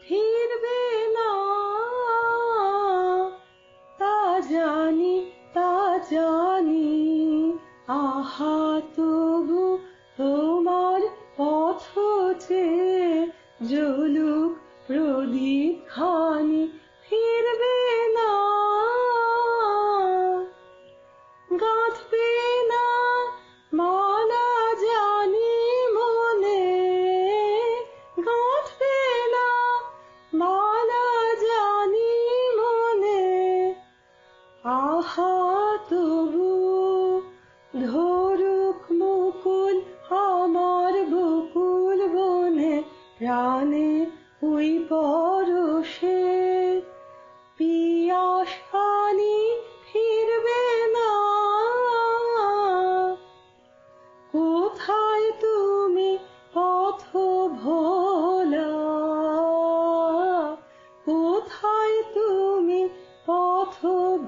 ফিরবে না। তা জানি, তা জানি, আহা তবু তোমার পথ চেয়ে জ্বলুক প্রদীপ খানি, ফিরবে না। গাঁথবে না মালা জানি মনে, গাঁথবে না মালা জানি মনে, আহা তবু ধরুক মুকুল আমার বকুল বনে, প্রাণে ওই পরশে পিয়াস পানি, ফিরবে না। কোথায় তুমি পথ ভোলা, কোথায় তুমি পথ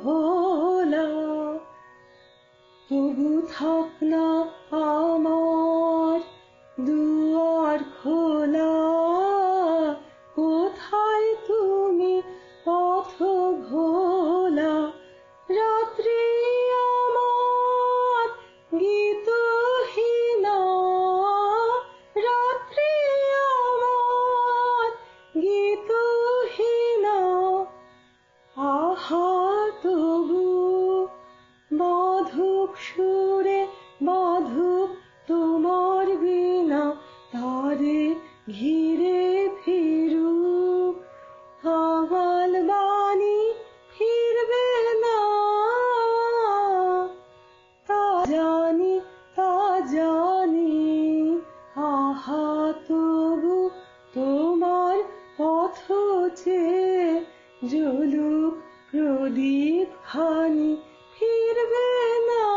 ভোলা, তবু থাক না আমার দুয়ার খোলা। কোথায় তুমি পথ ভোলা, রাত্রি আমার গীতহীনা, রাত্রি আমার গীতহীনা, আহা তবু বাঁধুক সুরে বাঁধুক তোমার বিনা, তারে ঘিরে ফিরুক কাঙাল বাণী, ফিরবে না। তা জানি, তা জানি, আহা তবু তোমার পথ চেয়ে জ্বলুক প্রদীপ খানি, ফিরবে না।